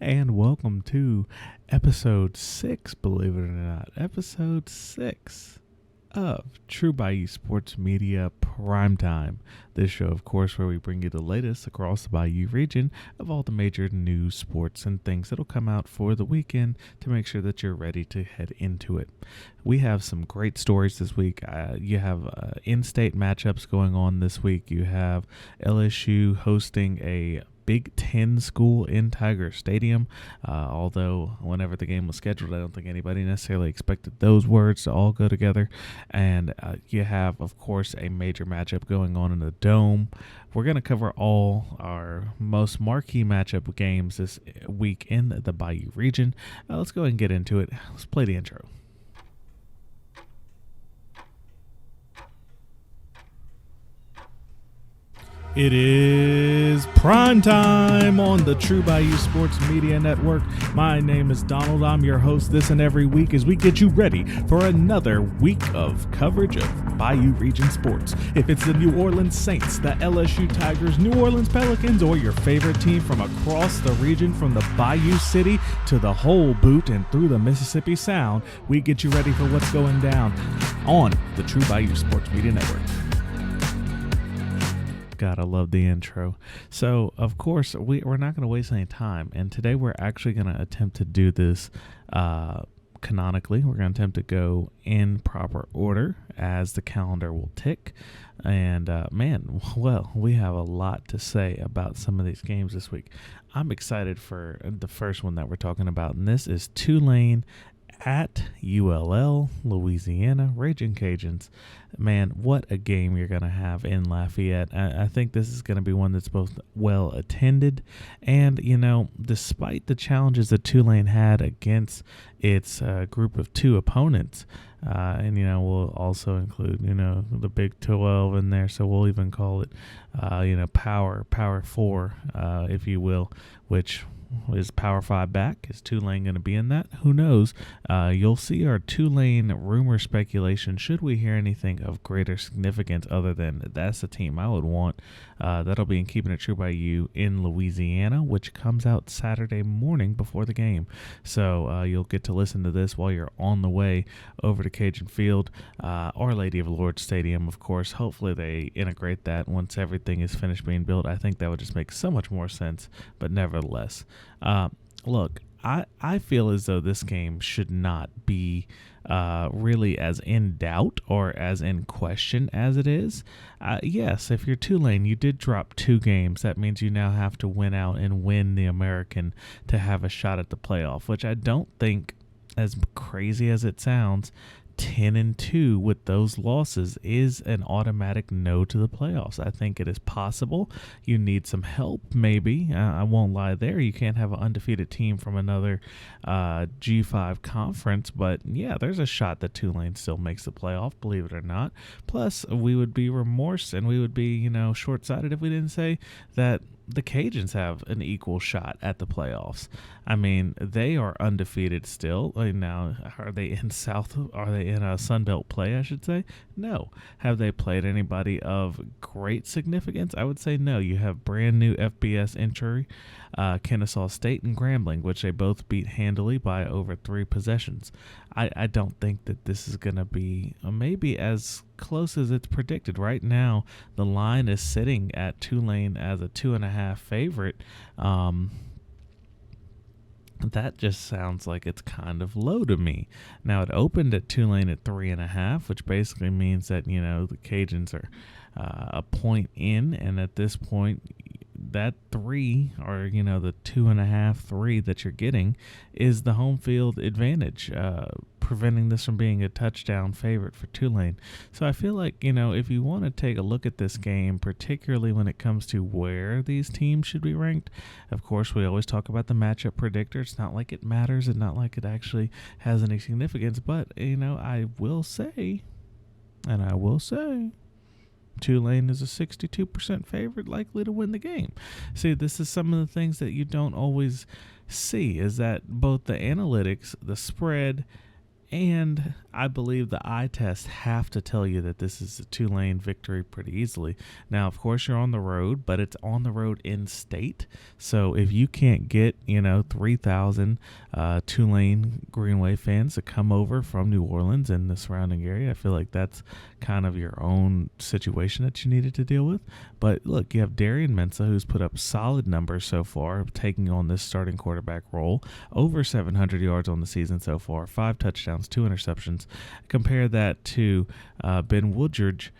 and welcome to episode 6, believe it or not, episode 6 of True Bayou Sports Media Primetime. This show, of course, where we bring you the latest across the Bayou region of all the major news, sports, and things that'll come out for the weekend to make sure that you're ready to head into it. We have some great stories this week. You have in-state matchups going on this week. You have LSU hosting a Big Ten school in Tiger Stadium, although whenever the game was scheduled, I don't think anybody necessarily expected those words to all go together. And you have, of course, a major matchup going on in the Dome. We're going to cover all our most marquee matchup games this week in the Bayou region. Let's go ahead and get into it. Let's play the intro. It is prime time on the True Bayou Sports Media Network. My name is Donald. I'm your host this and every week as we get you ready for another week of coverage of Bayou region sports. If it's the New Orleans Saints, the LSU Tigers, New Orleans Pelicans, or your favorite team from across the region, from the Bayou City to the whole boot and through the Mississippi Sound, we get you ready for what's going down on the True Bayou Sports Media Network. God, I love the intro. So, of course, we're not going to waste any time. And today we're actually going to attempt to do this canonically. We're going to attempt to go in proper order as the calendar will tick. And, we have a lot to say about some of these games this week. I'm excited for the first one that we're talking about. And this is Tulane at ULL, Louisiana, Raging Cajuns. Man, what a game you're going to have in Lafayette. I think this is going to be one that's both well attended and, despite the challenges that Tulane had against its group of two opponents, we'll also include, the Big 12 in there, so we'll even call it, Power 4, if you will, which is Power 5 back? Is Tulane going to be in that? Who knows? You'll see our Tulane rumor speculation should we hear anything of greater significance other than that's the team I would want. That'll be in Keeping It True by You in Louisiana, which comes out Saturday morning before the game. So you'll get to listen to this while you're on the way over to Cajun Field, Our Lady of Lourdes Stadium, of course. Hopefully they integrate that once everything is finished being built. I think that would just make so much more sense, but nevertheless. Look, I feel as though this game should not be really as in doubt or as in question as it is. Yes, if you're Tulane, you did drop 2 games. That means you now have to win out and win the American to have a shot at the playoff, which I don't think, as crazy as it sounds, 10-2 with those losses is an automatic no to the playoffs. I think it is possible. You need some help, maybe. I won't lie there. You can't have an undefeated team from another G5 conference, but yeah, there's a shot that Tulane still makes the playoff, believe it or not. Plus, we would be remorse and we would be, short-sighted if we didn't say that the Cajuns have an equal shot at the playoffs. I mean, they are undefeated still. Now, are they in a Sun Belt play, I should say? No. Have they played anybody of great significance? I would say no. You have brand new FBS entry, Kennesaw State and Grambling, which they both beat handily by over 3 possessions. I don't think that this is going to be maybe as close as it's predicted. Right now, the line is sitting at Tulane as a 2.5 favorite. That just sounds like it's kind of low to me. Now, it opened at Tulane at 3.5, which basically means that, the Cajuns are a point in, and at this point, that 3, or the 2.5, 3 that you're getting is the home field advantage, preventing this from being a touchdown favorite for Tulane. So I feel like, if you want to take a look at this game, particularly when it comes to where these teams should be ranked, of course, we always talk about the matchup predictor. It's not like it matters and not like it actually has any significance, but, I will say, Tulane is a 62% favorite, likely to win the game. See, this is some of the things that you don't always see, is that both the analytics, the spread, And I believe the eye tests have to tell you that this is a Tulane victory pretty easily. Now, of course, you're on the road, but it's on the road in state. So if you can't get, 3,000 Tulane Greenway fans to come over from New Orleans and the surrounding area, I feel like that's kind of your own situation that you needed to deal with. But look, you have Darian Mensah, who's put up solid numbers so far, taking on this starting quarterback role. Over 700 yards on the season so far, 5 touchdowns, 2 interceptions. Compare that to Ben Woodridge,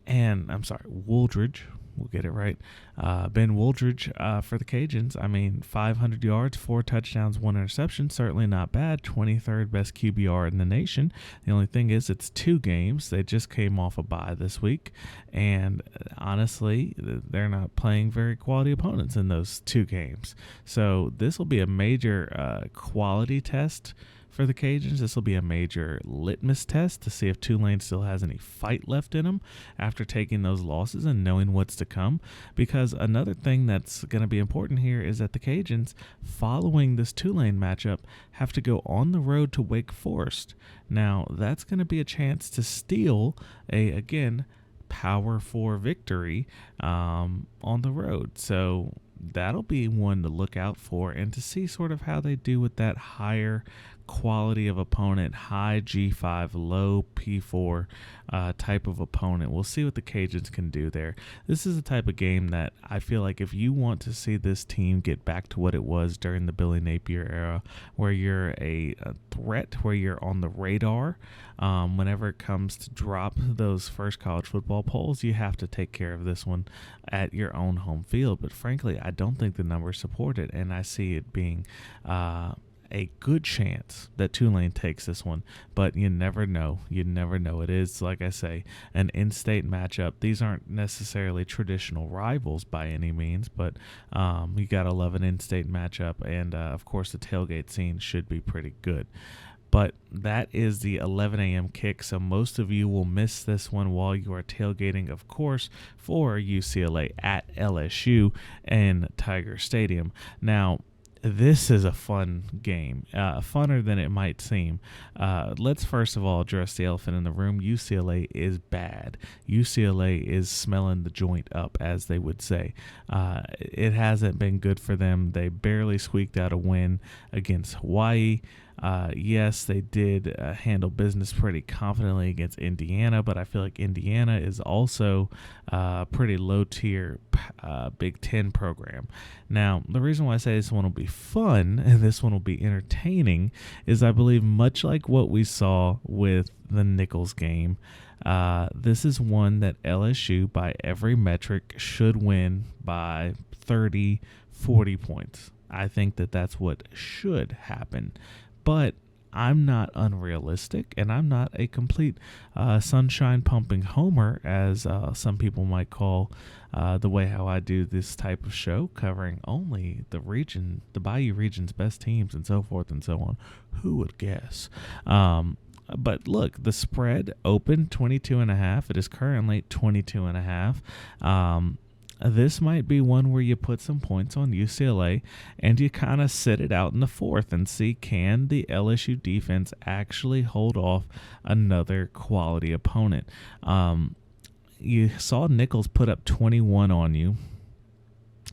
Wooldridge. We'll get it right. Ben Wooldridge for the Cajuns. I mean, 500 yards, 4 touchdowns, 1 interception. Certainly not bad. 23rd best QBR in the nation. The only thing is it's 2 games. They just came off a bye this week. And honestly, they're not playing very quality opponents in those 2 games. So this will be a major quality test for the Cajuns. This will be a major litmus test to see if Tulane still has any fight left in them after taking those losses and knowing what's to come. Because another thing that's going to be important here is that the Cajuns, following this Tulane matchup, have to go on the road to Wake Forest. Now, that's going to be a chance to steal again, Power 4 victory on the road. So that'll be one to look out for and to see sort of how they do with that higher quality of opponent, high G5, low P4 type of opponent. We'll see what the Cajuns can do there. This is the type of game that I feel like if you want to see this team get back to what it was during the Billy Napier era, where you're a threat, where you're on the radar, whenever it comes to drop those first college football polls, you have to take care of this one at your own home field. But frankly, I don't think the numbers support it, and I see it being a good chance that Tulane takes this one, but you never know. You never know. It is, like I say, an in-state matchup. These aren't necessarily traditional rivals by any means, but you got to love an in-state matchup, and of course the tailgate scene should be pretty good. But that is the 11 a.m. kick, so most of you will miss this one while you are tailgating, of course, for UCLA at LSU and Tiger Stadium. Now, this is a fun game, funner than it might seem. Let's first of all address the elephant in the room. UCLA is bad. UCLA is smelling the joint up, as they would say. It hasn't been good for them. They barely squeaked out a win against Hawaii. Yes, they did handle business pretty confidently against Indiana, but I feel like Indiana is also a pretty low-tier Big Ten program. Now, the reason why I say this one will be fun and this one will be entertaining is I believe much like what we saw with the Nichols game, this is one that LSU, by every metric, should win by 30, 40 points. I think that that's what should happen. But I'm not unrealistic, and I'm not a complete sunshine-pumping homer, as some people might call the way how I do this type of show, covering only the region, the Bayou region's best teams, and so forth and so on. Who would guess? But look, the spread opened 22.5. It is currently 22.5. This might be one where you put some points on UCLA and you kind of sit it out in the fourth and see, can the LSU defense actually hold off another quality opponent? You saw Nichols put up 21 on you.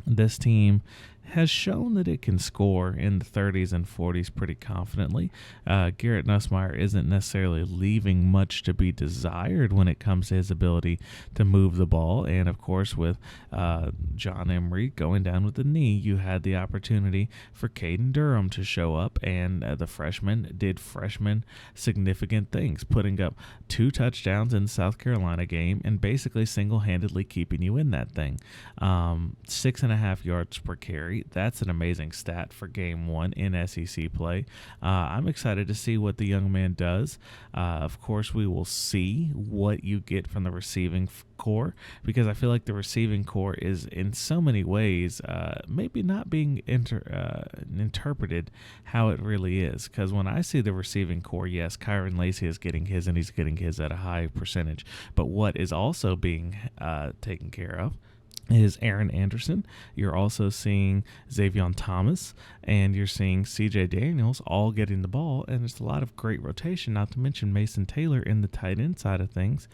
This team has shown that it can score in the 30s and 40s pretty confidently. Garrett Nussmeier isn't necessarily leaving much to be desired when it comes to his ability to move the ball. And, of course, with John Emery going down with the knee, you had the opportunity for Caden Durham to show up, and the freshman did freshman significant things, putting up 2 touchdowns in the South Carolina game and basically single-handedly keeping you in that thing. 6.5 yards per carry. That's an amazing stat for game 1 in SEC play. I'm excited to see what the young man does. Of course, we will see what you get from the receiving core, because I feel like the receiving core is in so many ways maybe not being interpreted how it really is. Because when I see the receiving core, yes, Kyron Lacey is getting his, and he's getting his at a high percentage. But what is also being taken care of is Aaron Anderson. You're also seeing Xavier Thomas, and you're seeing CJ Daniels all getting the ball, and there's a lot of great rotation, not to mention Mason Taylor in the tight end side of things.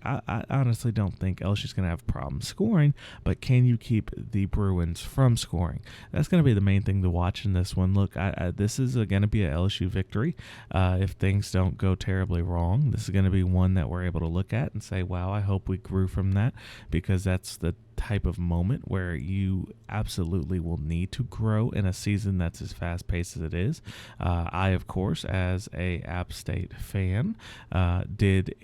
I honestly don't think LSU's going to have problems scoring, but can you keep the Bruins from scoring? That's going to be the main thing to watch in this one. Look, this is going to be a LSU victory if things don't go terribly wrong. This is going to be one that we're able to look at and say, wow, I hope we grew from that, because that's the type of moment where you absolutely will need to grow in a season that's as fast-paced as it is. I, of course, as a App State fan, did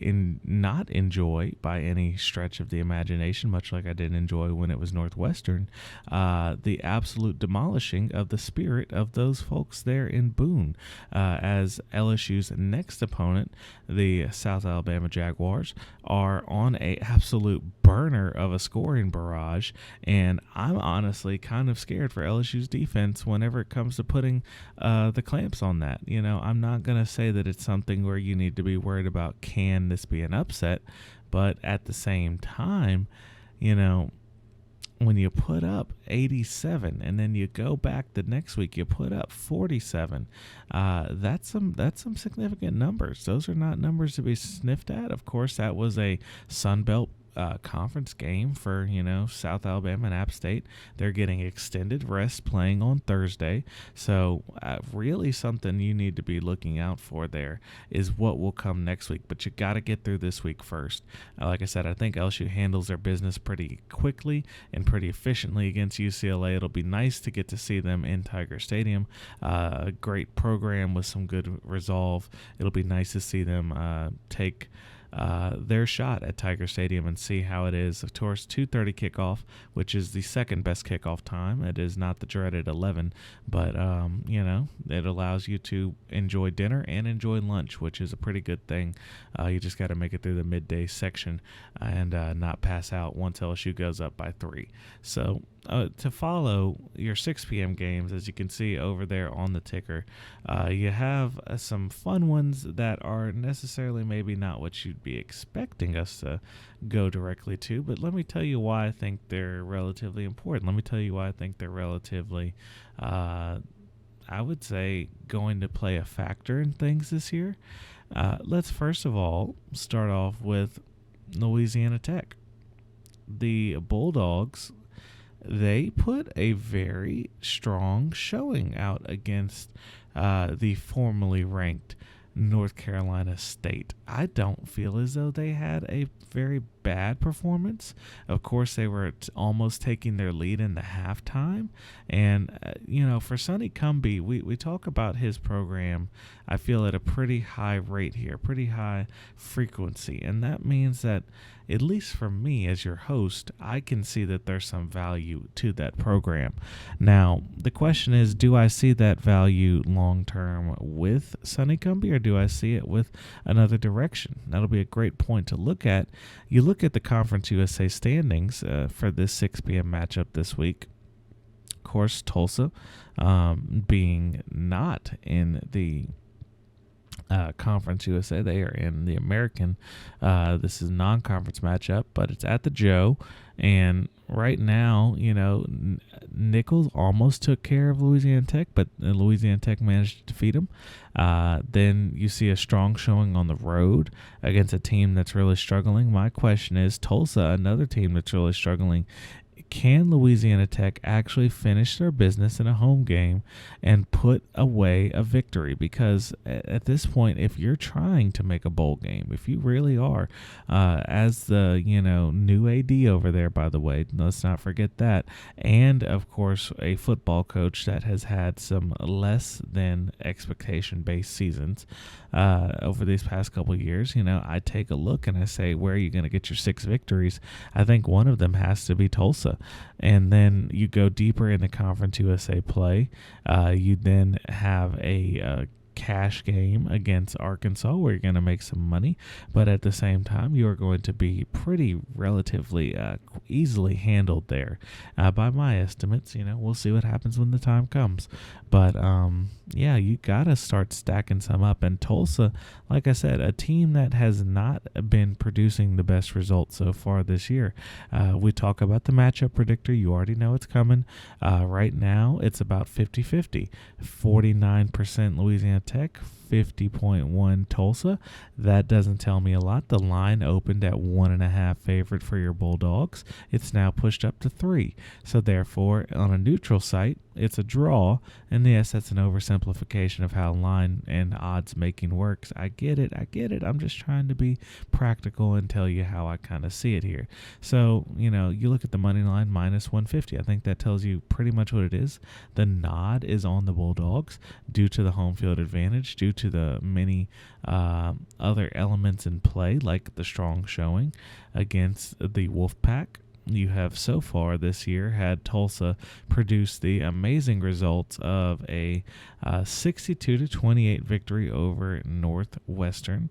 not enjoy by any stretch of the imagination, much like I did enjoy when it was Northwestern, the absolute demolishing of the spirit of those folks there in Boone, as LSU's next opponent, the South Alabama Jaguars, are on a absolute burner of a scoring barrage, and I'm honestly kind of scared for LSU's defense whenever it comes to putting the clamps on that. I'm not going to say that it's something where you need to be worried about, can this be an upset, but at the same time, when you put up 87 and then you go back the next week, you put up 47, that's some significant numbers. Those are not numbers to be sniffed at. Of course, that was a Sun Belt conference game for South Alabama and App State. They're getting extended rest playing on Thursday, so really something you need to be looking out for there is what will come next week, but you got to get through this week first. Like I said, I think LSU handles their business pretty quickly and pretty efficiently against UCLA. It'll be nice to get to see them in Tiger Stadium, a great program with some good resolve. It'll be nice to see them take their shot at Tiger Stadium and see how it is. Of course, 2:30 kickoff, which is the second best kickoff time. It is not the dreaded 11, but it allows you to enjoy dinner and enjoy lunch, which is a pretty good thing. You just got to make it through the midday section and not pass out once LSU goes up by 3. So to follow your 6 p.m. games, as you can see over there on the ticker, you have some fun ones that are necessarily maybe not what you'd be expecting us to go directly to, but let me tell you why I think they're relatively important. Let me tell you why I think they're relatively, I would say, going to play a factor in things this year. Let's first of all start off with Louisiana Tech. The Bulldogs, they put a very strong showing out against the formerly ranked North Carolina State. I don't feel as though they had a very bad performance. Of course, they were almost taking their lead in the halftime. And, for Sonny Cumbie, we talk about his program, I feel, at a pretty high rate here, pretty high frequency. And that means that, at least for me as your host, I can see that there's some value to that program. Now, the question is, do I see that value long-term with Sonny Cumbie, or do I see it with another direction? That'll be a great point to look at. You look at the Conference USA standings for this 6 p.m. matchup this week. Of course, Tulsa being not in the Conference USA. They are in the American. This is a non-conference matchup, but it's at the Joe. And right now, Nichols almost took care of Louisiana Tech, but Louisiana Tech managed to defeat them. Then you see a strong showing on the road against a team that's really struggling. My question is, Tulsa, another team that's really struggling, can Louisiana Tech actually finish their business in a home game and put away a victory? Because at this point, if you're trying to make a bowl game, if you really are, as the new AD over there, by the way, let's not forget that, and of course a football coach that has had some less than expectation-based seasons over these past couple of years, I take a look and I say, where are you going to get your 6 victories? I think one of them has to be Tulsa. And then you go deeper in the Conference USA play. You then have a cash game against Arkansas where you're going to make some money, but at the same time you are going to be pretty relatively easily handled there by my estimates. We'll see what happens when the time comes, but yeah, you gotta start stacking some up. And Tulsa, like I said, a team that has not been producing the best results so far this year. We talk about the matchup predictor. You already know it's coming. Right now it's about 50-50, 49% Louisiana Tech, 50.1 Tulsa. That doesn't tell me a lot. The line opened at 1.5 favorite for your Bulldogs. It's now pushed up to 3. So therefore, on a neutral site, it's a draw. And yes, that's an oversimplification of how line and odds making works. I get it. I'm just trying to be practical and tell you how I kind of see it here. So, you look at the money line minus 150. I think that tells you pretty much what it is. The nod is on the Bulldogs due to the home field advantage, due to the many other elements in play, like the strong showing against the Wolfpack. You have so far this year had Tulsa produce the amazing results of a 62-28 victory over Northwestern.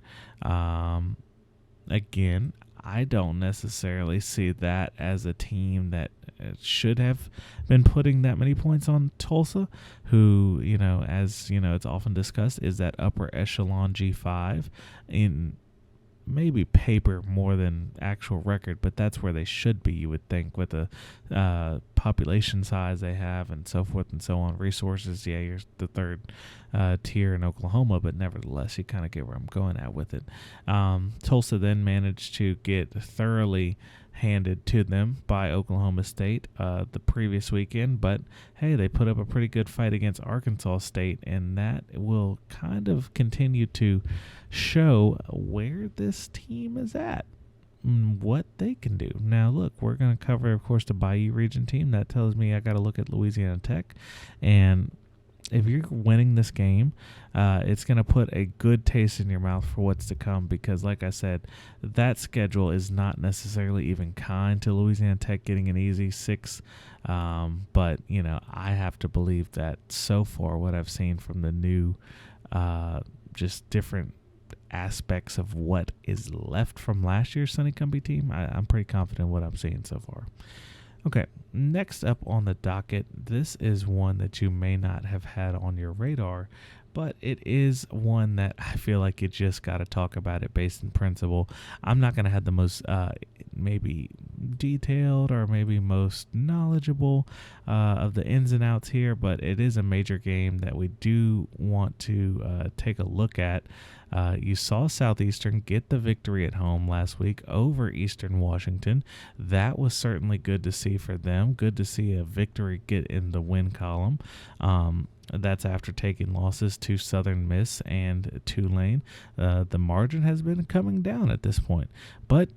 Again, I don't necessarily see that as a team that should have been putting that many points on Tulsa, who, as it's often discussed, is that upper echelon G5 in maybe paper more than actual record, but that's where they should be, you would think, with the population size they have and so forth and so on. Resources, yeah, you're the third tier in Oklahoma, but nevertheless, you kind of get where I'm going at with it. Tulsa then managed to get thoroughly handed to them by Oklahoma State the previous weekend, but hey, they put up a pretty good fight against Arkansas State, and that will kind of continue to show where this team is at, what they can do. Now, look, we're going to cover, of course, the Bayou region team. That tells me I got to look at Louisiana Tech, and if you're winning this game, it's going to put a good taste in your mouth for what's to come, because like I said, that schedule is not necessarily even kind to Louisiana Tech getting an easy 6. But, I have to believe that so far what I've seen from the new just different aspects of what is left from last year's Sonny Cumbie team, I'm pretty confident in what I'm seeing so far. Okay, next up on the docket, this is one that you may not have had on your radar, but it is one that I feel like you just got to talk about it based in principle. I'm not going to have the most maybe detailed or maybe most knowledgeable of the ins and outs here, but it is a major game that we do want to take a look at. You saw Southeastern get the victory at home last week over Eastern Washington. That was certainly good to see for them. Good to see a victory get in the win column. That's after taking losses to Southern Miss and Tulane. The margin has been coming down at this point. But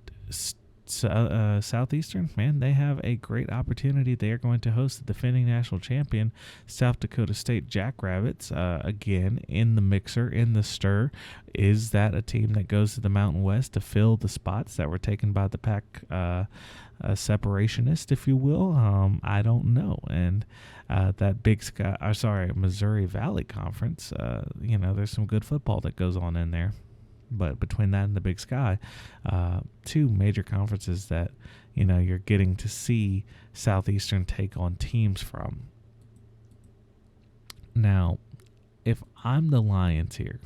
Southeastern, man, they have a great opportunity. They are going to host the defending national champion, South Dakota State Jackrabbits, again in the mixer, in the stir. Is that a team that goes to the Mountain West to fill the spots that were taken by the Pac separationist, if you will? I don't know. And that Big Sky, Missouri Valley Conference, there's some good football that goes on in there. But between that and the Big Sky, two major conferences that, you're getting to see Southeastern take on teams from. Now, if I'm the Lions here,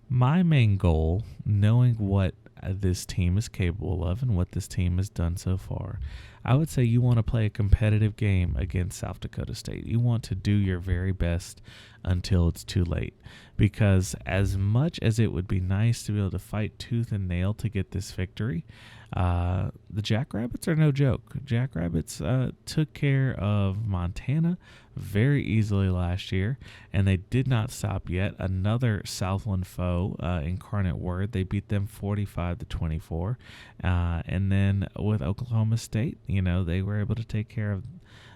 my main goal, knowing what this team is capable of and what this team has done so far, I would say you want to play a competitive game against South Dakota State. You want to do your very best until it's too late, because as much as it would be nice to be able to fight tooth and nail to get this victory, the Jackrabbits are no joke. Jackrabbits took care of Montana very easily last year, and they did not stop yet. Another Southland foe, Incarnate Word, they beat them 45-24. And then with Oklahoma State, they were able to take care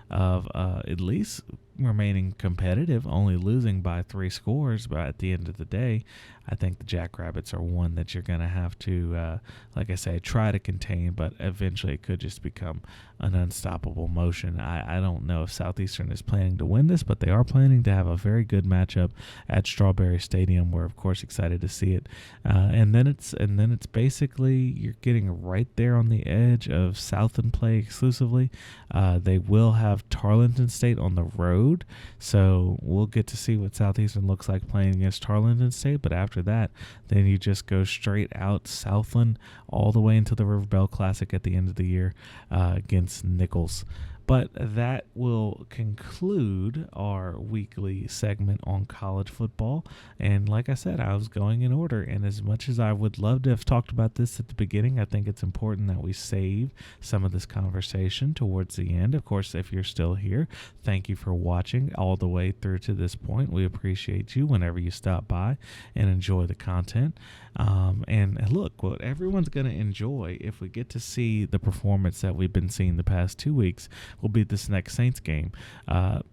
of at least remaining competitive, only losing by 3 scores. But at the end of the day, I think the Jackrabbits are one that you're going to have to, like I say, try to contain, but eventually it could just become an unstoppable motion. I don't know if Southeastern is planning to win this, but they are planning to have a very good matchup at Strawberry Stadium. We're of course excited to see it, and then it's basically you're getting right there on the edge of Southland play exclusively. They will have Tarleton State on the road, so we'll get to see what Southeastern looks like playing against Tarleton State. But after that, then you just go straight out Southland all the way into the River Bell Classic at the end of the year against Nichols. But that will conclude our weekly segment on college football. And like I said, I was going in order. And as much as I would love to have talked about this at the beginning, I think it's important that we save some of this conversation towards the end. Of course, if you're still here, thank you for watching all the way through to this point. We appreciate you whenever you stop by and enjoy the content. And look, what everyone's going to enjoy if we get to see the performance that we've been seeing the past 2 weeks will be this next Saints game.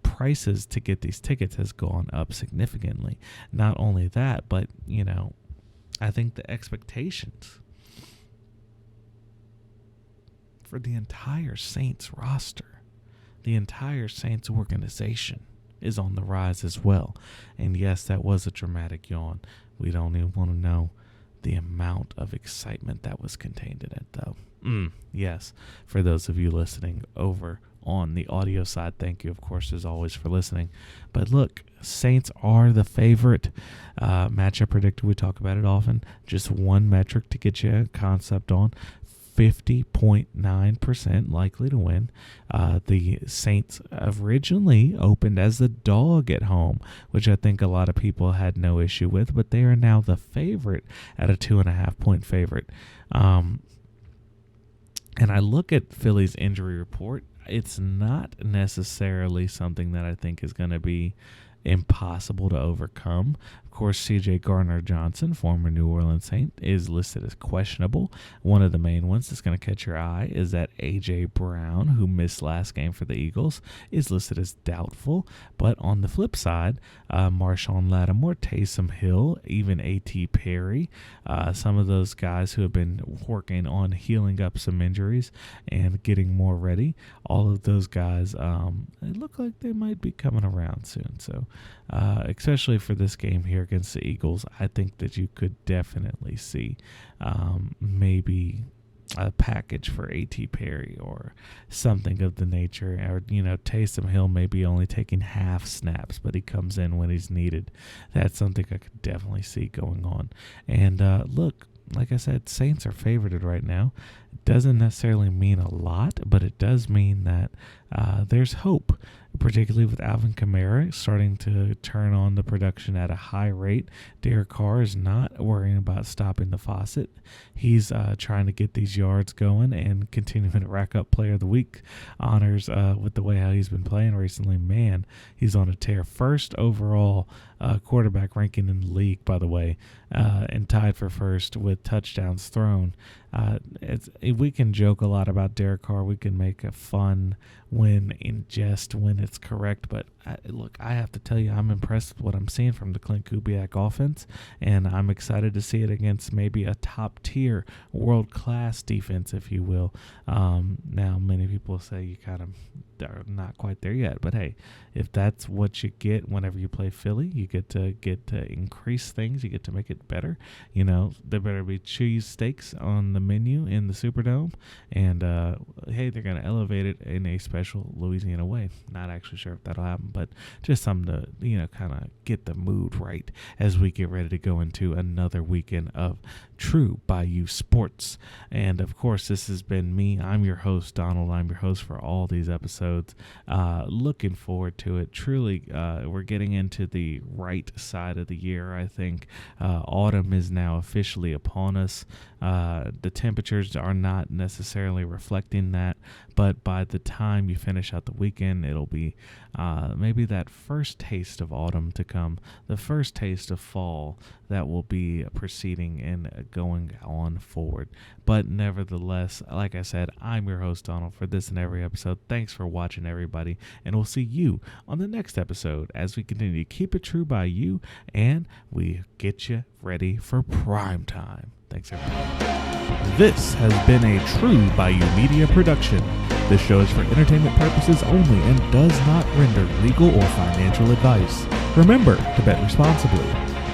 Prices to get these tickets has gone up significantly. Not only that, but, I think the expectations for the entire Saints roster, the entire Saints organization is on the rise as well. And yes, that was a dramatic yawn. We don't even want to know the amount of excitement that was contained in it, though. Yes, for those of you listening over on the audio side, thank you, of course, as always, for listening. But look, Saints are the favorite. Matchup predictor, we talk about it often. Just one metric to get you a concept on. 50.9% likely to win. The Saints originally opened as the dog at home, which I think a lot of people had no issue with, but they are now the favorite at a 2.5-point favorite. And I look at Philly's injury report. It's not necessarily something that I think is going to be impossible to overcome. Of course, C.J. Gardner-Johnson, former New Orleans Saint, is listed as questionable. One of the main ones that's going to catch your eye is that A.J. Brown, who missed last game for the Eagles, is listed as doubtful. But on the flip side, Marshawn Lattimore, Taysom Hill, even A.T. Perry, some of those guys who have been working on healing up some injuries and getting more ready, all of those guys, it look like they might be coming around soon. So, especially for this game here against the Eagles, I think that you could definitely see maybe a package for A.T. Perry or something of the nature. Or, Taysom Hill may be only taking half snaps, but he comes in when he's needed. That's something I could definitely see going on. And look, like I said, Saints are favorited right now. It doesn't necessarily mean a lot, but it does mean that there's hope, particularly with Alvin Kamara starting to turn on the production at a high rate. Derek Carr is not worrying about stopping the faucet. He's trying to get these yards going and continuing to rack up Player of the Week honors with the way how he's been playing recently. Man, he's on a tear. First overall quarterback ranking in the league, by the way, and tied for first with touchdowns thrown. We can joke a lot about Derek Carr. We can make a fun when in jest when it's correct. But look, I have to tell you, I'm impressed with what I'm seeing from the Klint Kubiak offense, and I'm excited to see it against maybe a top-tier, world-class defense, if you will. Now, many people say you kind of are not quite there yet, but hey, if that's what you get whenever you play Philly, you get to increase things, you get to make it better. There better be cheese steaks on the menu in the Superdome, and hey, they're going to elevate it in a special Louisiana way. Not actually sure if that'll happen, but just something to kind of get the mood right as we get ready to go into another weekend of true Bayou sports. And of course, this has been me. I'm your host, Donald. I'm your host for all these episodes. Looking forward to it. Truly, we're getting into the right side of the year, I think. Autumn is now officially upon us. The temperatures are not necessarily reflecting that, but by the time you finish out the weekend, it'll be maybe that first taste of autumn to come, the first taste of fall that will be proceeding and going on forward. But nevertheless, like I said, I'm your host, Donald, for this and every episode. Thanks for watching. watching, everybody. And we'll see you on the next episode as we continue to keep it true by you and we get you ready for prime time. Thanks, everybody. This has been a True by You media production. This show is for entertainment purposes only and does not render legal or financial advice. Remember to bet responsibly.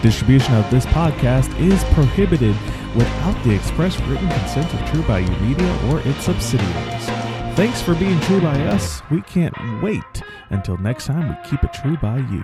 Distribution of this podcast is prohibited without the express written consent of True by You Media or its subsidiaries. Thanks for being true by us. We can't wait until next time we keep it true by you.